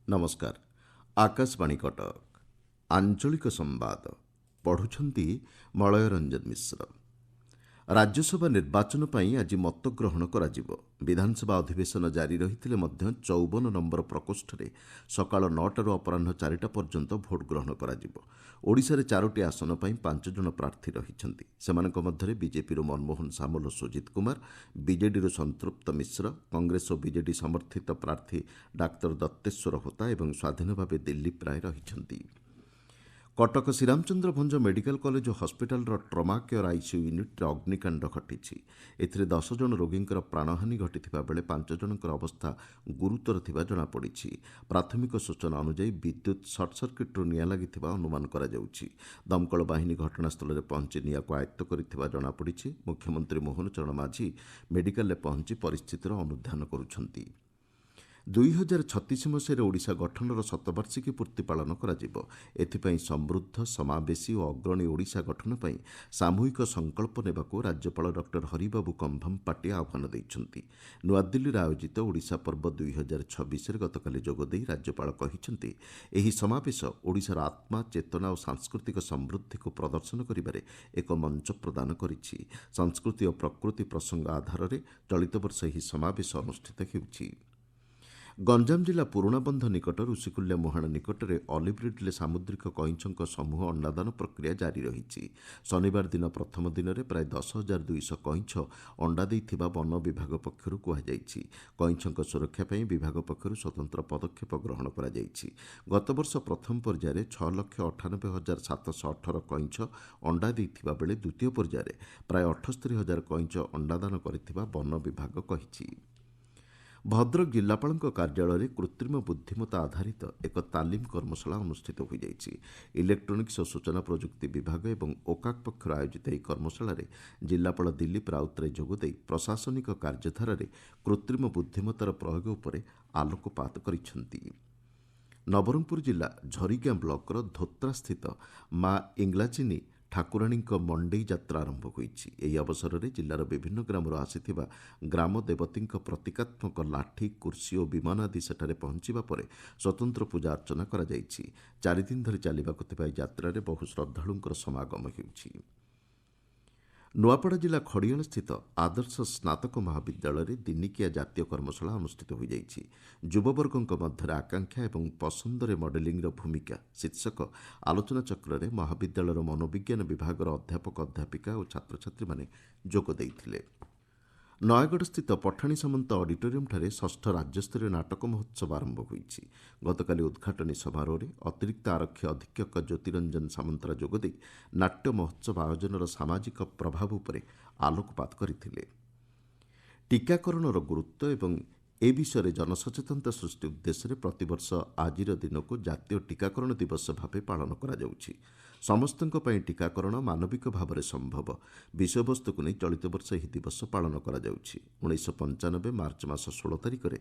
ନମସ୍କାର। ଆକାଶବାଣୀ କଟକ ଆଞ୍ଚଳିକ ସମ୍ବାଦ ପଢ଼ୁଛନ୍ତି ମଳୟ ରଞ୍ଜନ ମିଶ୍ର। ରାଜ୍ୟସଭା ନିର୍ବାଚନ ପାଇଁ ଆଜି ମତଗ୍ରହଣ କରାଯିବ। ବିଧାନସଭା ଅଧିବେଶନ ଜାରି ରହିଥିଲେ ମଧ୍ୟ 54 ନମ୍ବର ପ୍ରକୋଷ୍ଠରେ ସକାଳ 9ଟାରୁ ଅପରାହ୍ନ 4ଟା ପର୍ଯ୍ୟନ୍ତ ଭୋଟ୍ ଗ୍ରହଣ କରାଯିବ। ଓଡ଼ିଶାରେ 4ଟି ଆସନ ପାଇଁ 5 ଜଣ ପ୍ରାର୍ଥୀ ରହିଛନ୍ତି। ସେମାନଙ୍କ ମଧ୍ୟରେ ବିଜେପିରୁ ମନମୋହନ ସାମଲ ଓ ସୁଜିତ କୁମାର, ବିଜେଡିରୁ ସନ୍ତୃପ୍ତ ମିଶ୍ର, କଂଗ୍ରେସ ଓ ବିଜେଡି ସମର୍ଥିତ ପ୍ରାର୍ଥୀ ଡାକ୍ତର ଦତ୍ତେଶ୍ୱର ହୋତା ଏବଂ ସ୍ୱାଧୀନ ଭାବେ ଦିଲ୍ଲୀପ ରାୟ ରହିଛନ୍ତି। କଟକ ଶ୍ରୀରାମଚନ୍ଦ୍ର ଭଞ୍ଜ ମେଡିକାଲ କଲେଜ ଓ ହସ୍ପିଟାଲର ଟ୍ରମା କେୟାର ଆଇସିୟୁ ୟୁନିଟ୍ରେ ଅଗ୍ନିକାଣ୍ଡ ଘଟିଛି। ଏଥିରେ 10 ଜଣ ରୋଗୀଙ୍କର ପ୍ରାଣହାନୀ ଘଟିଥିବା ବେଳେ 5 ଜଣଙ୍କର ଅବସ୍ଥା ଗୁରୁତର ଥିବା ଜଣାପଡ଼ିଛି। ପ୍ରାଥମିକ ସୂଚନା ଅନୁଯାୟୀ ବିଦ୍ୟୁତ୍ ସର୍ଟସର୍କିଟ୍ରୁ ନିଆଁ ଲାଗିଥିବା ଅନୁମାନ କରାଯାଉଛି। ଦମକଳ ବାହିନୀ ଘଟଣାସ୍ଥଳରେ ପହଞ୍ଚି ନିଆଁକୁ ଆୟତ୍ତ କରିଥିବା ଜଣାପଡ଼ିଛି। ମୁଖ୍ୟମନ୍ତ୍ରୀ ମୋହନ ଚରଣ ମାଝୀ ମେଡିକାଲରେ ପହଞ୍ଚି ପରିସ୍ଥିତିର ଅନୁଧ୍ୟାନ କରୁଛନ୍ତି। 2036 ମସିହାରେ ଓଡ଼ିଶା ଗଠନର ଶତବାର୍ଷିକୀ ପୂର୍ତ୍ତି ପାଳନ କରାଯିବ। ଏଥିପାଇଁ ସମୃଦ୍ଧ, ସମାବେଶୀ ଓ ଅଗ୍ରଣୀ ଓଡ଼ିଶା ଗଠନ ପାଇଁ ସାମୂହିକ ସଂକଳ୍ପ ନେବାକୁ ରାଜ୍ୟପାଳ ଡକ୍ଟର ହରିବାବୁ କମ୍ଭମପାଟି ଆହ୍ୱାନ ଦେଇଛନ୍ତି। ନୂଆଦିଲ୍ଲୀରେ ଆୟୋଜିତ ଓଡ଼ିଶା ପର୍ବ 2026ରେ ଗତକାଲି ଯୋଗଦେଇ ରାଜ୍ୟପାଳ କହିଛନ୍ତି, ଏହି ସମାବେଶ ଓଡ଼ିଶାର ଆତ୍ମା, ଚେତନା ଓ ସାଂସ୍କୃତିକ ସମୃଦ୍ଧିକୁ ପ୍ରଦର୍ଶନ କରିବାରେ ଏକ ମଞ୍ଚ ପ୍ରଦାନ କରିଛି। ସଂସ୍କୃତି ଓ ପ୍ରକୃତି ପ୍ରସଙ୍ଗ ଆଧାରରେ ଚଳିତ ବର୍ଷ ଏହି ସମାବେଶ ଅନୁଷ୍ଠିତ ହେଉଛି। ଗଞ୍ଜାମ ଜିଲ୍ଲା ପୁରୁଣାବନ୍ଧ ନିକଟ ଋଷିକୁଲ୍ୟା ମୁହାଣ ନିକଟରେ ଅଲିଭ୍ ରିଡ୍ଲେ ସାମୁଦ୍ରିକ କଇଁଛଙ୍କ ସମୂହ ଅଣ୍ଡାଦାନ ପ୍ରକ୍ରିୟା ଜାରି ରହିଛି। ଶନିବାର ଦିନ ପ୍ରଥମ ଦିନରେ ପ୍ରାୟ 10,200 କଇଁଛ ଅଣ୍ଡା ଦେଇଥିବା ବନ ବିଭାଗ ପକ୍ଷରୁ କୁହାଯାଇଛି। କଇଁଛଙ୍କ ସୁରକ୍ଷା ପାଇଁ ବିଭାଗ ପକ୍ଷରୁ ସ୍ୱତନ୍ତ୍ର ପଦକ୍ଷେପ ଗ୍ରହଣ କରାଯାଇଛି। ଗତବର୍ଷ ପ୍ରଥମ ପର୍ଯ୍ୟାୟରେ 6,98,718 କଇଁଛ ଅଣ୍ଡା ଦେଇଥିବା ବେଳେ ଦ୍ୱିତୀୟ ପର୍ଯ୍ୟାୟରେ ପ୍ରାୟ 78,000 କଇଁଛ ଅଣ୍ଡାଦାନ କରିଥିବା ବନ ବିଭାଗ କହିଛି। ଭଦ୍ରକ ଜିଲ୍ଲାପାଳଙ୍କ କାର୍ଯ୍ୟାଳୟରେ କୃତ୍ରିମ ବୁଦ୍ଧିମତ୍ତା ଆଧାରିତ ଏକ ତାଲିମ କର୍ମଶାଳା ଅନୁଷ୍ଠିତ ହୋଇଯାଇଛି। ଇଲେକ୍ଟ୍ରୋନିକ୍ସ ଓ ସୂଚନା ପ୍ରଯୁକ୍ତି ବିଭାଗ ଏବଂ ଓକାକ୍ ପକ୍ଷରୁ ଆୟୋଜିତ ଏହି କର୍ମଶାଳାରେ ଜିଲ୍ଲାପାଳ ଦିଲ୍ଲୀପ ରାଉତରାୟ ଯୋଗଦେଇ ପ୍ରଶାସନିକ କାର୍ଯ୍ୟଧାରାରେ କୃତ୍ରିମ ବୁଦ୍ଧିମତ୍ତାର ପ୍ରୟୋଗ ଉପରେ ଆଲୋକପାତ କରିଛନ୍ତି। ନବରଙ୍ଗପୁର ଜିଲ୍ଲା ଝରିଗାଁ ବ୍ଲକର ଧୋତ୍ରାସ୍ଥିତ ମା ଇଂଲାଚିନି ଠାକୁରାଣୀଙ୍କ ମଣ୍ଡେଇ ଯାତ୍ରା ଆରମ୍ଭ ହୋଇଛି। ଏହି ଅବସରରେ ଜିଲ୍ଲାର ବିଭିନ୍ନ ଗ୍ରାମରୁ ଆସିଥିବା ଗ୍ରାମ ଦେବତୀଙ୍କ ପ୍ରତୀକାତ୍ମକ ଲାଠି, କୁର୍ସି ଓ ବିମାନ ଆଦି ସେଠାରେ ପହଞ୍ଚିବା ପରେ ସ୍ୱତନ୍ତ୍ର ପୂଜା ଅର୍ଚ୍ଚନା କରାଯାଇଛି। 4 ଦିନ ଧରି ଚାଲିବାକୁ ଥିବା ଏହି ଯାତ୍ରାରେ ବହୁ ଶ୍ରଦ୍ଧାଳୁଙ୍କର ସମାଗମ ହେଉଛି। ନୂଆପଡ଼ା ଜିଲ୍ଲା ଖଡ଼ିଆଳସ୍ଥିତ ଆଦର୍ଶ ସ୍ନାତକ ମହାବିଦ୍ୟାଳୟରେ ଦିନିକିଆ ଜାତୀୟ କର୍ମଶାଳା ଅନୁଷ୍ଠିତ ହୋଇଯାଇଛି। ଯୁବବର୍ଗଙ୍କ ମଧ୍ୟରେ ଆକାଂକ୍ଷା ଏବଂ ପସନ୍ଦରେ ମଡେଲିଂର ଭୂମିକା ଶୀର୍ଷକ ଆଲୋଚନାଚକ୍ରରେ ମହାବିଦ୍ୟାଳୟର ମନୋବିଜ୍ଞାନ ବିଭାଗର ଅଧ୍ୟାପକ, ଅଧ୍ୟାପିକା ଓ ଛାତ୍ରଛାତ୍ରୀମାନେ ଯୋଗ ଦେଇଥିଲେ। ନୟାଗଡ଼ସ୍ଥିତ ପଠାଣି ସାମନ୍ତ ଅଡିଟୋରିୟମ୍ଠାରେ 6ଠ ରାଜ୍ୟସ୍ତରୀୟ ନାଟକ ମହୋତ୍ସବ ଆରମ୍ଭ ହୋଇଛି। ଗତକାଲି ଉଦ୍ଘାଟନୀ ସମାରୋହରେ ଅତିରିକ୍ତ ଆରକ୍ଷୀ ଅଧୀକ୍ଷକ ଜ୍ୟୋତିରଞ୍ଜନ ସାମନ୍ତରା ଯୋଗଦେଇ ନାଟ୍ୟ ମହୋତ୍ସବ ଆୟୋଜନର ସାମାଜିକ ପ୍ରଭାବ ଉପରେ ଆଲୋକପାତ କରିଥିଲେ। ଟୀକାକରଣର ଗୁରୁତ୍ୱ ଏବଂ ଏ ବିଷୟରେ ଜନସଚେତନତା ସୃଷ୍ଟି ଉଦ୍ଦେଶ୍ୟରେ ପ୍ରତିବର୍ଷ ଆଜିର ଦିନକୁ ଜାତୀୟ ଟୀକାକରଣ ଦିବସ ଭାବେ ପାଳନ କରାଯାଉଛି। ସମସ୍ତଙ୍କ ପାଇଁ ଟୀକାକରଣ ମାନବିକ ଭାବରେ ସମ୍ଭବ ବିଷୟବସ୍ତୁକୁ ନେଇ ଚଳିତ ବର୍ଷ ଏହି ଦିବସ ପାଳନ କରାଯାଉଛି। 1995 ମାର୍ଚ୍ଚ ମାସ 16 ତାରିଖରେ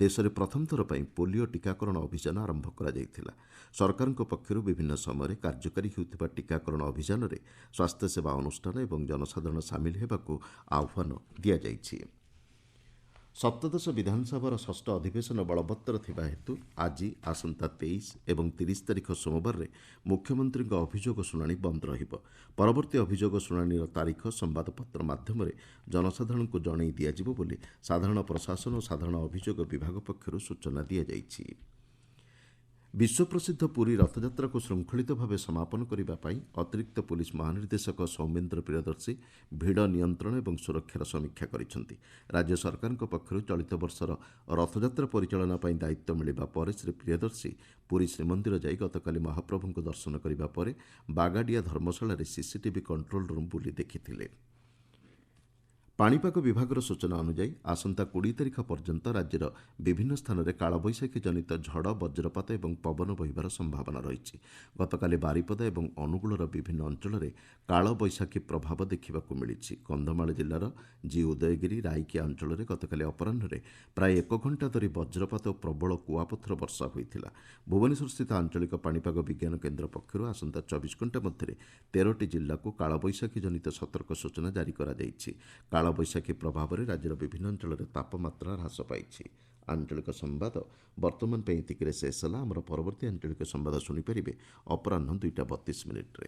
ଦେଶରେ ପ୍ରଥମ ଥର ପାଇଁ ପୋଲିଓ ଟୀକାକରଣ ଅଭିଯାନ ଆରମ୍ଭ କରାଯାଇଥିଲା। ସରକାରଙ୍କ ପକ୍ଷରୁ ବିଭିନ୍ନ ସମୟରେ କାର୍ଯ୍ୟକାରୀ ହେଉଥିବା ଟୀକାକରଣ ଅଭିଯାନରେ ସ୍ୱାସ୍ଥ୍ୟସେବା ଅନୁଷ୍ଠାନ ଏବଂ ଜନସାଧାରଣ ସାମିଲ ହେବାକୁ ଆହ୍ୱାନ ଦିଆଯାଇଛି। ସପ୍ତଦଶ ବିଧାନସଭାର ଷଷ୍ଠ ଅଧିବେଶନ ବଳବତ୍ତର ଥିବା ହେତୁ ଆଜି, ଆସନ୍ତା 23 ଏବଂ 30 ତାରିଖ ସୋମବାରରେ ମୁଖ୍ୟମନ୍ତ୍ରୀଙ୍କ ଅଭିଯୋଗ ଶୁଣାଣି ବନ୍ଦ ରହିବ। ପରବର୍ତ୍ତୀ ଅଭିଯୋଗ ଶୁଣାଣିର ତାରିଖ ସମ୍ବାଦପତ୍ର ମାଧ୍ୟମରେ ଜନସାଧାରଣଙ୍କୁ ଜଣାଇ ଦିଆଯିବ ବୋଲି ସାଧାରଣ ପ୍ରଶାସନ ଓ ସାଧାରଣ ଅଭିଯୋଗ ବିଭାଗ ପକ୍ଷରୁ ସୂଚନା ଦିଆଯାଇଛି। ବିଶ୍ୱପ୍ରସିଦ୍ଧ ପୁରୀ ରଥଯାତ୍ରାକୁ ଶୃଙ୍ଖଳିତ ଭାବେ ସମାପନ କରିବା ପାଇଁ ଅତିରିକ୍ତ ପୁଲିସ ମହାନିର୍ଦ୍ଦେଶକ ସୌମେନ୍ଦ୍ର ପ୍ରିୟଦର୍ଶୀ ଭିଡ଼ ନିୟନ୍ତ୍ରଣ ଏବଂ ସୁରକ୍ଷାର ସମୀକ୍ଷା କରିଛନ୍ତି। ରାଜ୍ୟ ସରକାରଙ୍କ ପକ୍ଷରୁ ଚଳିତ ବର୍ଷର ରଥଯାତ୍ରା ପରିଚାଳନା ପାଇଁ ଦାୟିତ୍ୱ ମିଳିବା ପରେ ଶ୍ରୀ ପ୍ରିୟଦର୍ଶୀ ପୁରୀ ଶ୍ରୀମନ୍ଦିର ଯାଇ ଗତକାଲି ମହାପ୍ରଭୁଙ୍କୁ ଦର୍ଶନ କରିବା ପରେ ବାଗାଡ଼ିଆ ଧର୍ମଶାଳାରେ ସିସିଟିଭି କଣ୍ଟ୍ରୋଲ ରୁମ୍ ବୁଲି ଦେଖିଥିଲେ। ପାଣିପାଗ ବିଭାଗର ସୂଚନା ଅନୁଯାୟୀ ଆସନ୍ତା 20 ତାରିଖ ପର୍ଯ୍ୟନ୍ତ ରାଜ୍ୟର ବିଭିନ୍ନ ସ୍ଥାନରେ କାଳବୈଶାଖୀ ଜନିତ ଝଡ଼, ବଜ୍ରପାତ ଏବଂ ପବନ ବହିବାର ସମ୍ଭାବନା ରହିଛି। ଗତକାଲି ବାରିପଦା ଏବଂ ଅନୁଗୁଳର ବିଭିନ୍ନ ଅଞ୍ଚଳରେ କାଳବୈଶାଖୀ ପ୍ରଭାବ ଦେଖିବାକୁ ମିଳିଛି। କନ୍ଧମାଳ ଜିଲ୍ଲାର ଉଦୟଗିରି, ରାଇକିଆ ଅଞ୍ଚଳରେ ଗତକାଲି ଅପରାହ୍ନରେ ପ୍ରାୟ 1 ଘଣ୍ଟା ଧରି ବଜ୍ରପାତ ଓ ପ୍ରବଳ କୁଆପଥର ବର୍ଷା ହୋଇଥିଲା। ଭୁବନେଶ୍ୱରସ୍ଥିତ ଆଞ୍ଚଳିକ ପାଣିପାଗ ବିଜ୍ଞାନ କେନ୍ଦ୍ର ପକ୍ଷରୁ ଆସନ୍ତା 24 ଘଣ୍ଟା ମଧ୍ୟରେ 13ଟି ଜିଲ୍ଲାକୁ କାଳବୈଶାଖୀ ଜନିତ ସତର୍କ ସୂଚନା ଜାରି କରାଯାଇଛି। କାଳବୈଶାଖୀ ପ୍ରଭାବରେ ରାଜ୍ୟର ବିଭିନ୍ନ ଅଞ୍ଚଳରେ ତାପମାତ୍ରା ହ୍ରାସ ପାଇଛି। ଆଞ୍ଚଳିକ ସମ୍ବାଦ ବର୍ତ୍ତମାନ ପାଇଁ ଏତିକିରେ ଶେଷ ହେଲା। ଆମର ପରବର୍ତ୍ତୀ ଆଞ୍ଚଳିକ ସମ୍ବାଦ ଶୁଣିପାରିବେ ଅପରାହ୍ନ 2ଟା 32 ମିନିଟ୍ରେ।